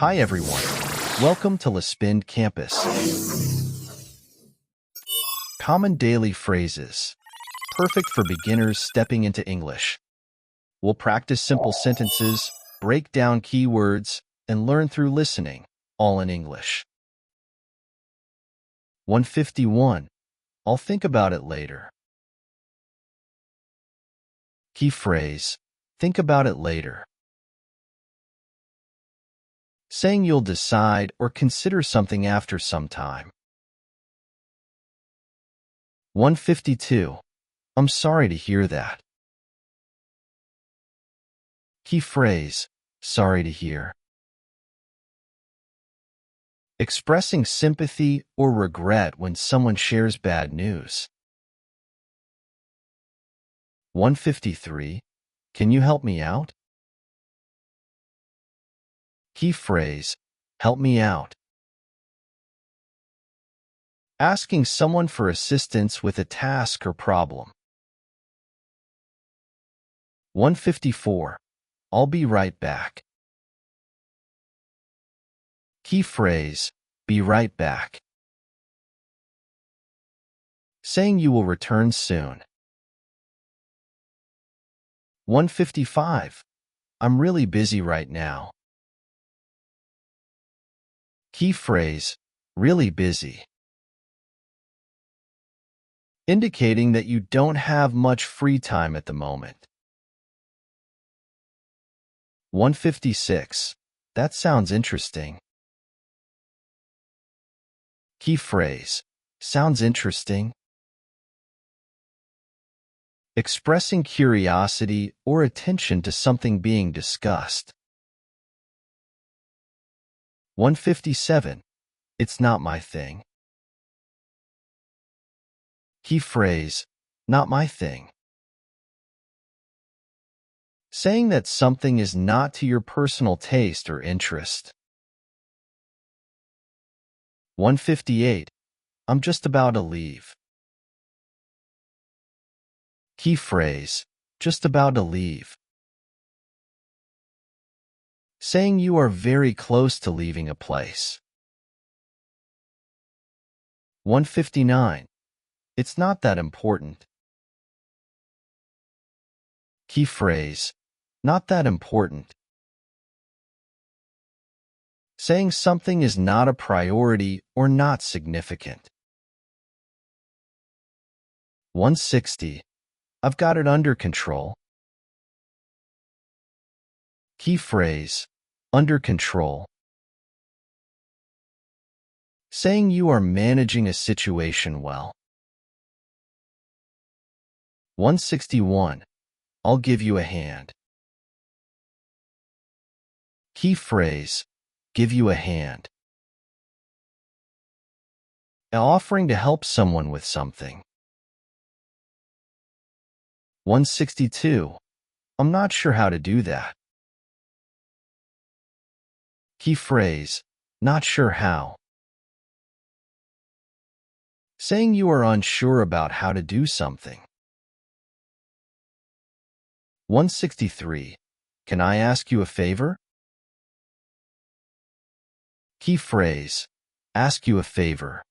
Hi everyone, welcome to Lispend Campus. Common daily phrases, perfect for beginners stepping into English. We'll practice simple sentences, break down keywords, and learn through listening, all in English. 151. I'll think about it later. Key phrase, think about it later. Saying you'll decide or consider something after some time. 152. I'm sorry to hear that. Key phrase, sorry to hear. Expressing sympathy or regret when someone shares bad news. 153. Can you help me out? Key phrase, help me out. Asking someone for assistance with a task or problem. 154. I'll be right back. Key phrase, be right back. Saying you will return soon. 155. I'm really busy right now. Key phrase, really busy. Indicating that you don't have much free time at the moment. 156. That sounds interesting. Key phrase, sounds interesting. Expressing curiosity or attention to something being discussed. 157. It's not my thing. Key phrase, not my thing. Saying that something is not to your personal taste or interest. 158. I'm just about to leave. Key phrase, just about to leave. Saying you are very close to leaving a place. 159. It's not that important. Key phrase, not that important. Saying something is not a priority or not significant. 160. I've got it under control. Key phrase, under control. Saying you are managing a situation well. 161. I'll give you a hand. Key phrase, give you a hand. Offering to help someone with something. 162. I'm not sure how to do that. Key phrase, not sure how. Saying you are unsure about how to do something. 163. Can I ask you a favor? Key phrase, ask you a favor.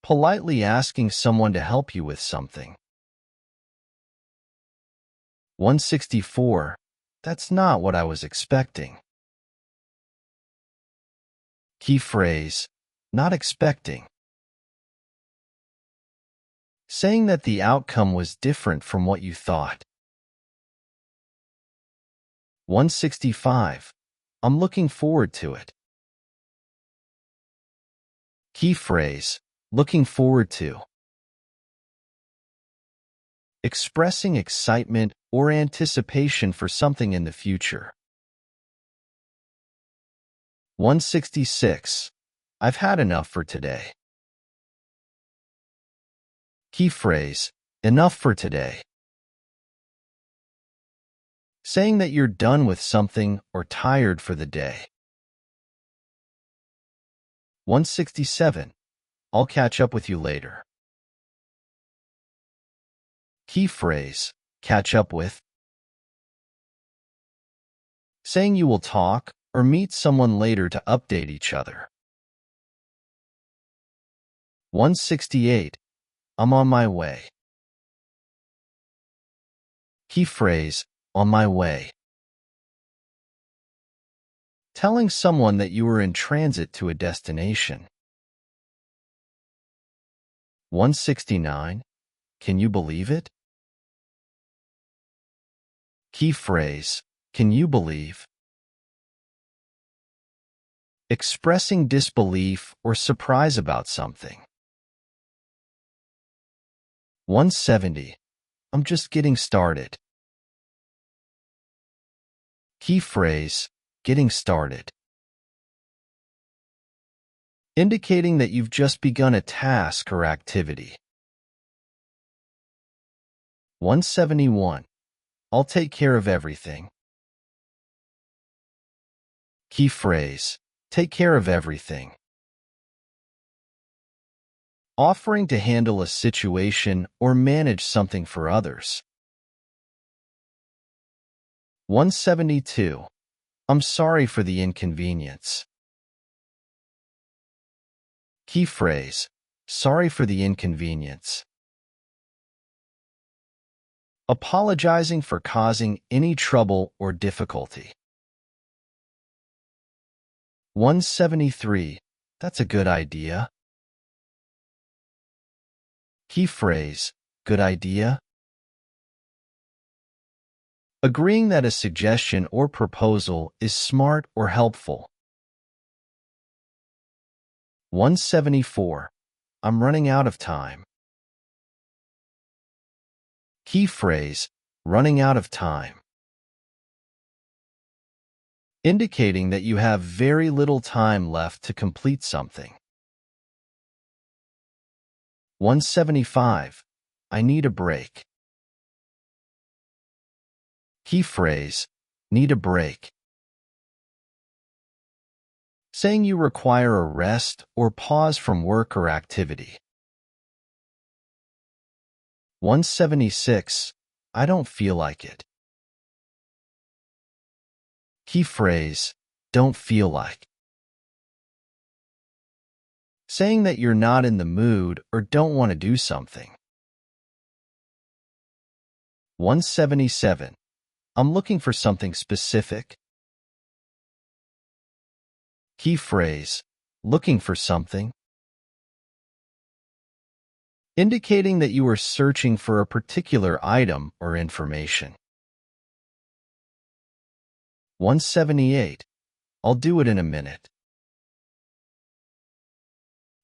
Politely asking someone to help you with something. 164. That's not what I was expecting. Key phrase, not expecting. Saying that the outcome was different from what you thought. 165. I'm looking forward to it. Key phrase, looking forward to. Expressing excitement or anticipation for something in the future. 166. I've had enough for today. Key phrase, enough for today. Saying that you're done with something or tired for the day. 167. I'll catch up with you later. Key phrase, catch up with. saying you will talk or meet someone later to update each other. 168. I'm on my way. Key phrase, on my way. Telling someone that you are in transit to a destination. 169. Can you believe it? Key phrase, can you believe? Expressing disbelief or surprise about something. 170. I'm just getting started. Key phrase, getting started. Indicating that you've just begun a task or activity. 171. I'll take care of everything. Key phrase, take care of everything. Offering to handle a situation or manage something for others. 172. I'm sorry for the inconvenience. Key phrase, sorry for the inconvenience. Apologizing for causing any trouble or difficulty. 173. That's a good idea. Key phrase, good idea. Agreeing that a suggestion or proposal is smart or helpful. 174. I'm running out of time. Key phrase, running out of time. Indicating that you have very little time left to complete something. 175. I need a break. Key phrase, need a break. Saying you require a rest or pause from work or activity. 176. I don't feel like it. Key phrase, don't feel like. Saying that you're not in the mood or don't want to do something. 177. I'm looking for something specific. Key phrase, looking for something. Indicating that you are searching for a particular item or information. 178. I'll do it in a minute.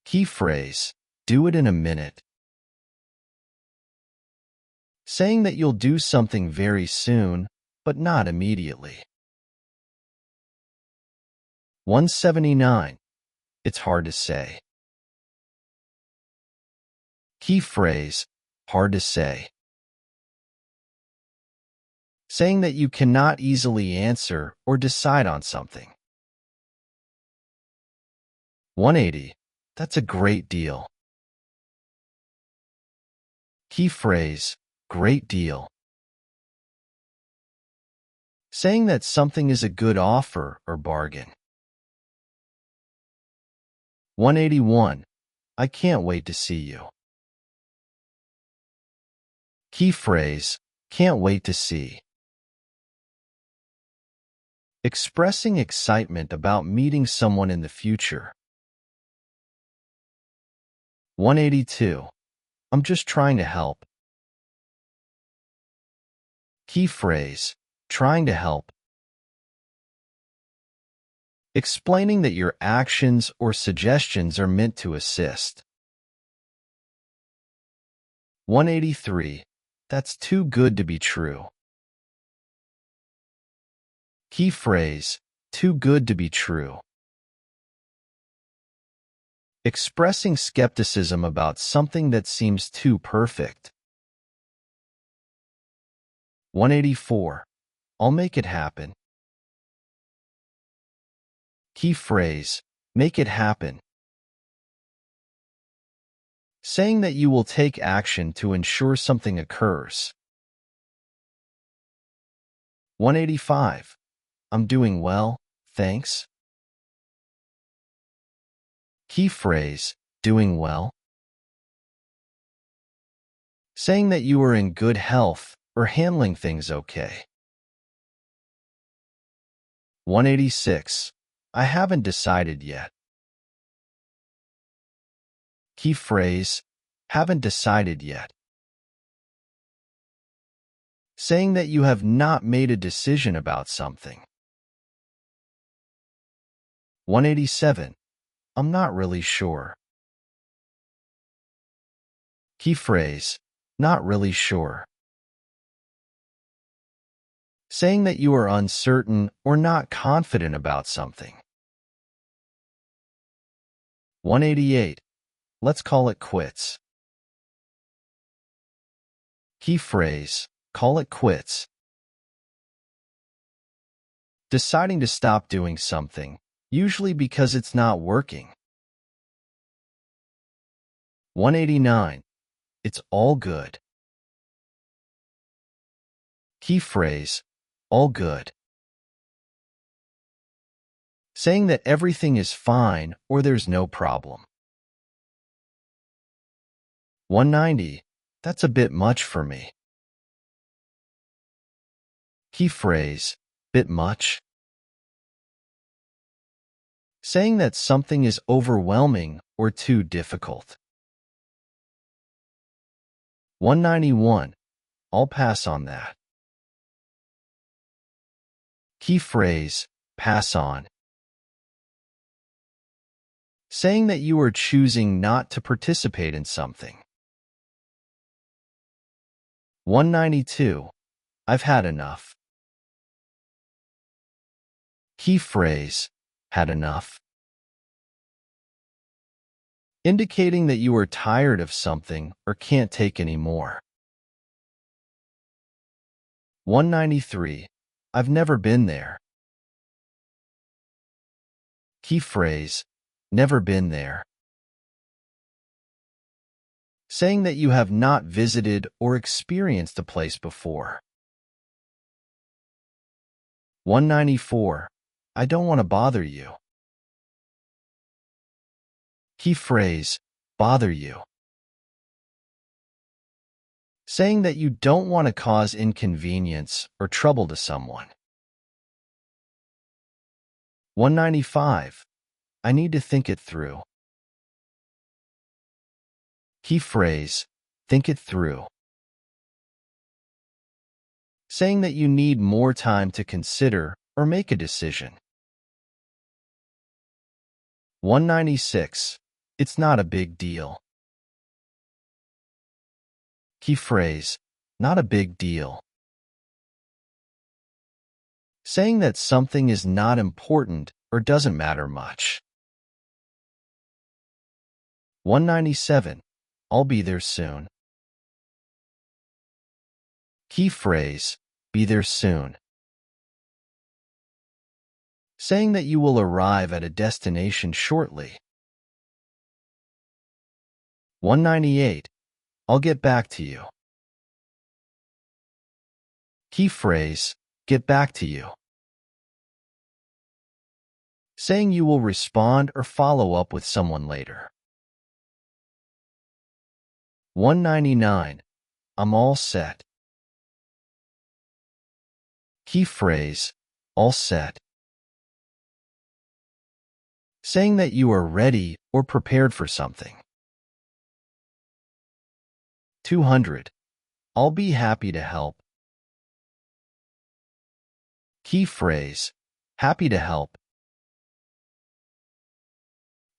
Key phrase, do it in a minute. Saying that you'll do something very soon, but not immediately. 179. It's hard to say. Key phrase, hard to say. Saying that you cannot easily answer or decide on something. 180. That's a great deal. Key phrase, great deal. Saying that something is a good offer or bargain. 181. I can't wait to see you. Key phrase, can't wait to see. Expressing excitement about meeting someone in the future. 182. I'm just trying to help. Key phrase, trying to help. Explaining that your actions or suggestions are meant to assist. 183. That's too good to be true. Key phrase, too good to be true. Expressing skepticism about something that seems too perfect. 184. I'll make it happen. Key phrase, make it happen. Saying that you will take action to ensure something occurs. 185. I'm doing well, thanks. Key phrase, doing well. Saying that you are in good health or handling things okay. 186. I haven't decided yet. Key phrase, haven't decided yet. Saying that you have not made a decision about something. 187. I'm not really sure. Key phrase, not really sure. Saying that you are uncertain or not confident about something. 188. Let's call it quits. Key phrase, call it quits. Deciding to stop doing something, usually because it's not working. 189. It's all good. Key phrase, all good. Saying that everything is fine or there's no problem. 190. That's a bit much for me. Key phrase, bit much. Saying that something is overwhelming or too difficult. 191. I'll pass on that. Key phrase, pass on. Saying that you are choosing not to participate in something. 192. I've had enough. Key phrase, had enough. Indicating that you are tired of something or can't take any more. 193. I've never been there. Key phrase, never been there. Saying that you have not visited or experienced a place before. 194. I don't want to bother you. Key phrase, bother you. Saying that you don't want to cause inconvenience or trouble to someone. 195. I need to think it through. Key phrase, think it through. Saying that you need more time to consider or make a decision. 196. It's not a big deal. Key phrase, not a big deal. Saying that something is not important or doesn't matter much. 197. I'll be there soon. Key phrase, be there soon. Saying that you will arrive at a destination shortly. 198. I'll get back to you. Key phrase, get back to you. Saying you will respond or follow up with someone later. 199. I'm all set. Key phrase, all set. Saying that you are ready or prepared for something. 200. I'll be happy to help. Key phrase, happy to help.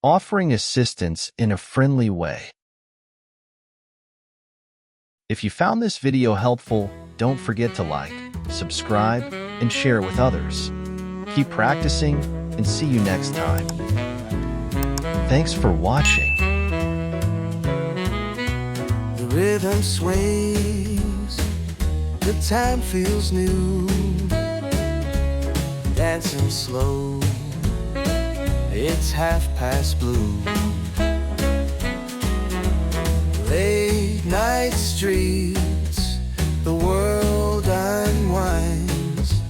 Offering assistance in a friendly way. If you found this video helpful, don't forget to like, subscribe, and share it with others. Keep practicing, and see you next time. Thanks for watching. The rhythm sways, the time feels new. Dancing slow, it's blue. Late night streets, the world unwinds.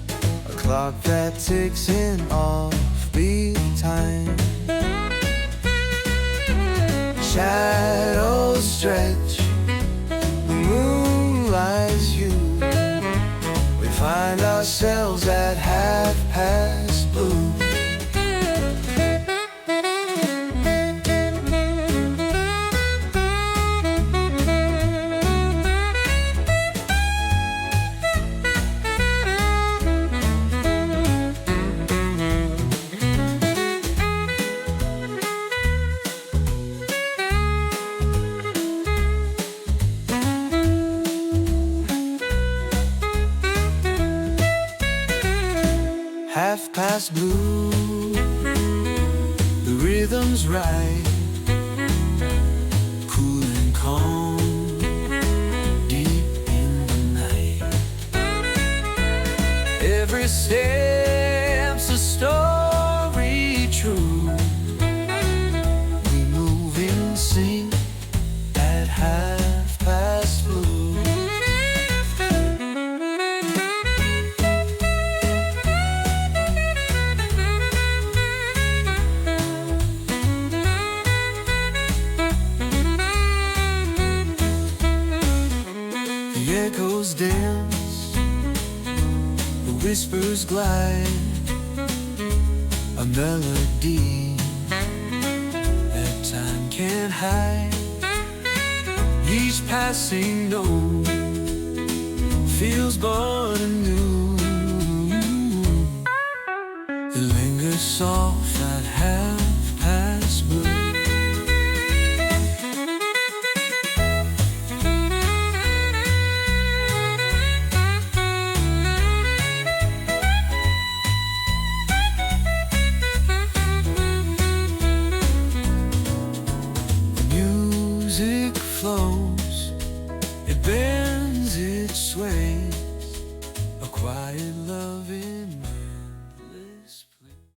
clock that ticks in offbeat time. Shadows stretch, the moon lights you. We find ourselves at blue. Blue, the rhythm's right, cool and calm, deep in the night. Every step's a story true. We move in sync at blue. Echoes dance, the whispers glide, a melody that time can't hide. Each passing note feels born anew. It lingers soft at blue. Music flows, it bends, it sways, a quiet love in